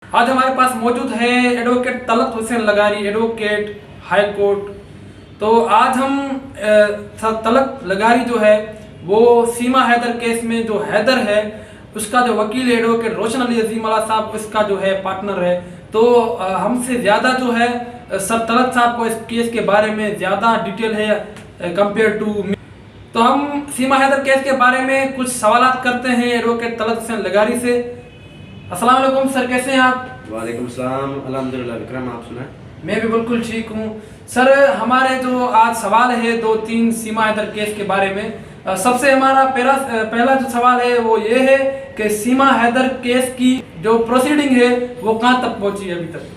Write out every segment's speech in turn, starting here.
आज हमारे पास मौजूद है advocate Talat Hussain Lagari, advocate high court. तो आज हम तलत लगारी जो है वो सीमा हैदर केस में जो हैदर है उसका जो वकील एडवोकेट रोशन अली अजीम अला साहब उसका जो है पार्टनर है। तो हमसे ज़्यादा जो है सर तलत साहब को इस केस के बारे में ज़्यादा डिटेल है कंपेयर टू मी। तो हम सीमा हैदर केस के बारे में कुछ सवालात करते हैं एडवोकेट तलत हुसैन लगारी से। अस्सलाम वालेकुम सर, कैसे हैं आप? वालेकुम सलाम, अल्हम्दुलिल्लाह विक्रम, आप सुनाएं? मैं भी बिल्कुल ठीक हूँ सर। हमारे जो आज सवाल है 2-3 सीमा हैदर केस के बारे में। सबसे हमारा पहला जो सवाल है वो ये है कि सीमा हैदर केस की जो प्रोसीडिंग है वो कहाँ तक पहुँची है अभी तक?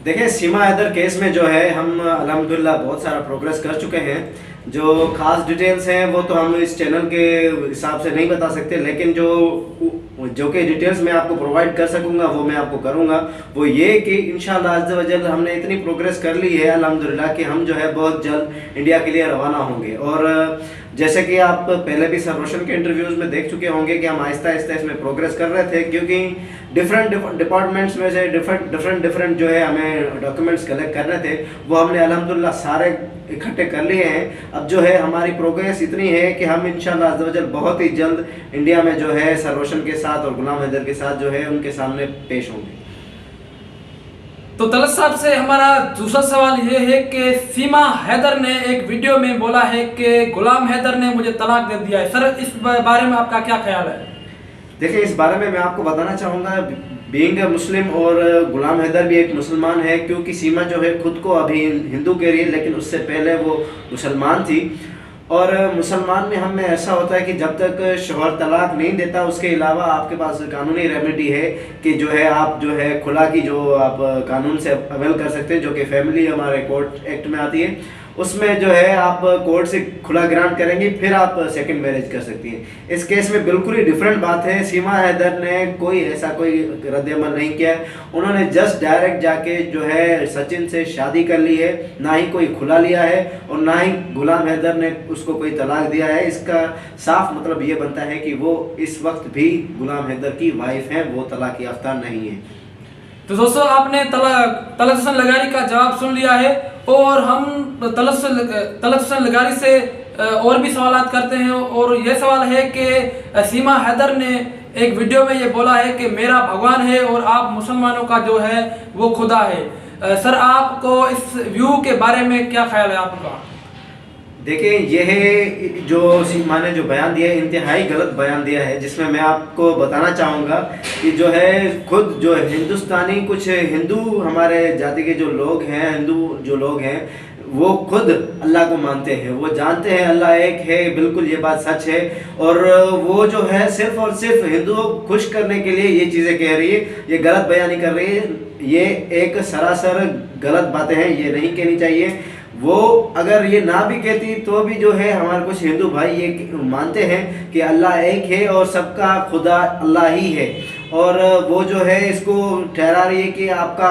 देखिए, सीमा हैदर केस में जो है हम अल्हम्दुलिल्लाह बहुत सारा प्रोग्रेस कर चुके हैं। जो खास डिटेल्स हैं वो तो हम इस चैनल के हिसाब से नहीं बता सकते, लेकिन जो कि डिटेल्स मैं आपको प्रोवाइड कर सकूंगा वो मैं आपको करूंगा। वो ये कि इंशाअल्लाह अज़्ज़ व जल हमने इतनी प्रोग्रेस कर ली है अल्हम्दुलिल्लाह कि हम जो है बहुत जल्द इंडिया के लिए रवाना होंगे। और जैसे कि आप पहले भी सर रोशन के इंटरव्यूज़ में देख चुके होंगे कि हम आहिस्ता आहिस्ता इसमें प्रोग्रेस कर रहे थे, क्योंकि डिफरेंट डिपार्टमेंट्स में से डिफरेंट जो है हमें डॉक्यूमेंट्स कलेक्ट करने थे, वो हमने अल्हम्दुलिल्लाह सारे इकट्ठे कर लिए हैं। अब जो है हमारी प्रोग्रेस इतनी है कि हम इंशाअल्लाह अज़्ज़ व जल बहुत ही जल्द इंडिया में जो है सर रोशन के साथ और गुलाम हैदर के साथ जो है उनके सामने पेश होंगे। तो तलत साहब से हमारा दूसरा सवाल ये है कि सीमा हैदर ने एक वीडियो में बोला है कि गुलाम हैदर ने मुझे तलाक दे दिया है। सर इस बारे में आपका क्या ख्याल है? देखिए, इस बारे में मैं आपको बताना चाहूँगा, बीइंग ए मुस्लिम और गुलाम हैदर भी एक मुसलमान है, क्योंकि सीमा जो है खुद को अभी हिंदू कह रही है लेकिन उससे पहले वो मुसलमान थी। और मुसलमान में हम में ऐसा होता है कि जब तक शौहर तलाक नहीं देता उसके अलावा आपके पास कानूनी रेमेडी है कि जो है आप जो है खुला की जो आप कानून से अवेल कर सकते हैं, जो कि फैमिली हमारे कोर्ट एक्ट में आती है। उसमें जो है आप कोर्ट से खुला ग्रांट करेंगे फिर आप सेकंड मैरिज कर सकती हैं। इस केस में बिल्कुल ही डिफरेंट बात है। सीमा हैदर ने कोई रद्द-ए-अमल नहीं किया है। उन्होंने जस्ट डायरेक्ट जाके जो है सचिन से शादी कर ली है, ना ही कोई खुला लिया है और ना ही गुलाम हैदर ने उसको कोई तलाक दिया है। इसका साफ मतलब ये बनता है कि वो इस वक्त भी गुलाम हैदर की वाइफ हैं, वो तलाक याफ्ता नहीं है। तो दोस्तों आपने तलत हुसैन लगारी का जवाब सुन लिया है और हम तलत हुसैन लगारी से और भी सवाल करते हैं। और ये सवाल है कि सीमा हैदर ने एक वीडियो में ये बोला है कि मेरा भगवान है और आप मुसलमानों का जो है वो खुदा है। सर आपको इस व्यू के बारे में क्या ख्याल है आपका? देखिए, यह जो सीमा ने जो बयान दिया है इंतहाई गलत बयान दिया है, जिसमें मैं आपको बताना चाहूँगा कि जो है खुद जो हिंदुस्तानी कुछ हिंदू हमारे जाति के जो लोग हैं, हिंदू जो लोग हैं, वो खुद अल्लाह को मानते हैं, वो जानते हैं अल्लाह एक है, बिल्कुल ये बात सच है। और वो जो है सिर्फ और सिर्फ हिंदुओं को खुश करने के लिए ये चीज़ें कह रही है, ये गलत बयानी कर रही है। ये एक सरासर गलत बातें हैं, ये नहीं कहनी चाहिए। वो अगर ये ना भी कहती तो भी जो है हमारे कुछ हिंदू भाई ये मानते हैं कि अल्लाह एक है और सबका खुदा अल्लाह ही है। और वो जो है इसको ठहरा रही है कि आपका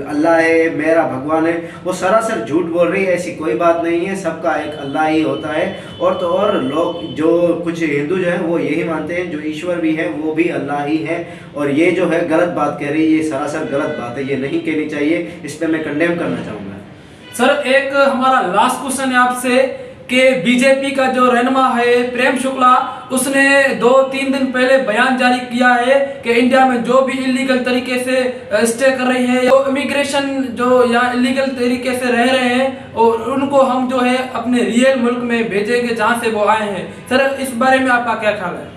अल्लाह है, मेरा भगवान है, वो सरासर झूठ बोल रही है। ऐसी कोई बात नहीं है, सबका एक अल्लाह ही होता है। और तो और लोग जो कुछ हिंदू जो है वो यही मानते हैं, जो ईश्वर भी है वो भी अल्लाह ही है। और ये जो है गलत बात कह रही है, ये सरासर गलत बात है, ये नहीं कहनी चाहिए। इस पर मैं कंडेम करना चाहूँगा। सर एक हमारा लास्ट क्वेश्चन है आपसे कि बीजेपी का जो रहनुमा है प्रेम शुक्ला, उसने 2-3 दिन पहले बयान जारी किया है कि इंडिया में जो भी इलीगल तरीके से स्टे कर रही है, जो इमिग्रेशन जो यहाँ इलीगल तरीके से रह रहे हैं और उनको हम जो है अपने रियल मुल्क में भेजेंगे जहाँ से वो आए हैं। सर इस बारे में आपका क्या ख्याल है?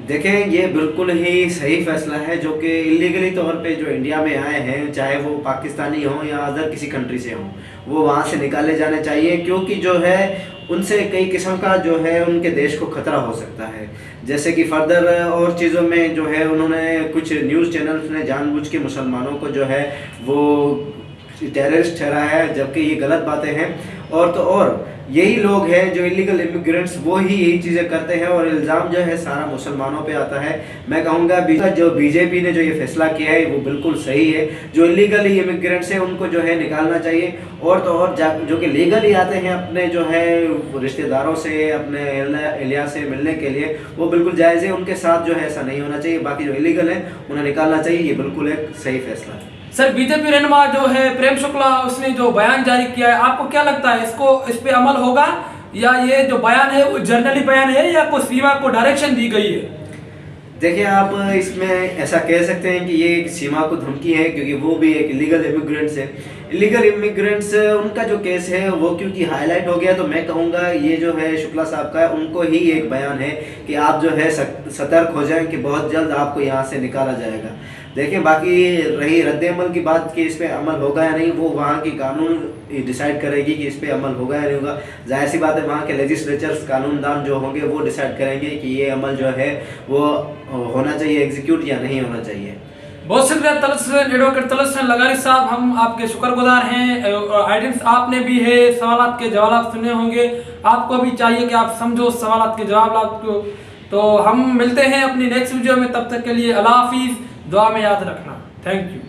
देखें, ये बिल्कुल ही सही फैसला है। जो कि इलीगली तौर पे जो इंडिया में आए हैं, चाहे वो पाकिस्तानी हों या अदर किसी कंट्री से हों, वो वहाँ से निकाले जाने चाहिए, क्योंकि जो है उनसे कई किस्म का जो है उनके देश को खतरा हो सकता है। जैसे कि फर्दर और चीज़ों में जो है उन्होंने कुछ न्यूज़ चैनल्स ने जानबूझ के मुसलमानों को जो है वो टेररिस्ट ठहराया है, जबकि ये गलत बातें हैं। और तो और यही लोग हैं जो इलीगल इमिग्रेंट्स, वो ही यही चीज़ें करते हैं और इल्ज़ाम जो है सारा मुसलमानों पे आता है। मैं कहूँगा जो बीजेपी ने जो ये फैसला किया है वो बिल्कुल सही है। जो इलीगली इमिग्रेंट्स हैं उनको जो है निकालना चाहिए, और तो और जो कि लीगली आते हैं अपने जो है रिश्तेदारों से, अपने एहलिया से मिलने के लिए, वो बिल्कुल जायज़ है। उनके साथ जो है ऐसा नहीं होना चाहिए। बाकी जो इलीगल है उन्हें निकालना चाहिए। ये बिल्कुल एक सही फैसला है। सर, बीजेपी रहनुमा जो है प्रेम शुक्ला, उसने जो बयान जारी किया है, आपको क्या लगता है इस पे अमल होगा, या ये जो बयान है वो जर्नली बयान है या कोई सीमा को डायरेक्शन दी गई है? देखिए, आप इसमें ऐसा कह सकते हैं कि ये एक सीमा को धमकी है, क्योंकि वो भी एक इलीगल इमिग्रेंट्स है। इलीगल इमिग्रेंट्स उनका जो केस है वो क्योंकि हाईलाइट हो गया, तो मैं कहूँगा ये जो है शुक्ला साहब का है, उनको ही एक बयान है कि आप जो है सतर्क हो जाएं कि बहुत जल्द आपको यहाँ से निकाला जाएगा। देखिए, बाकी रही रद्द-ए-अमल की बात कि इस पे अमल होगा या नहीं, वो वहाँ की कानून डिसाइड करेगी कि इस पे अमल होगा या नहीं होगा। जाहिर सी बात है, वहाँ के लेजिस्लेचर्स, कानूनदान जो होंगे वो डिसाइड करेंगे कि ये अमल जो है वो होना चाहिए एग्जीक्यूट या नहीं होना चाहिए। बहुत शुक्रिया एडवोकेट तलत हुसैन लगारी साहब, हम आपके शुक्रगुजार हैं। ऑडियंस आपने भी है सवालात के जवाब सुने होंगे, आपको भी चाहिए कि आप समझो सवालात के जवाब को। तो हम मिलते हैं अपनी नेक्स्ट वीडियो में, तब तक के लिए अल्लाह हाफिज़, दुआ में याद रखना। Thank you.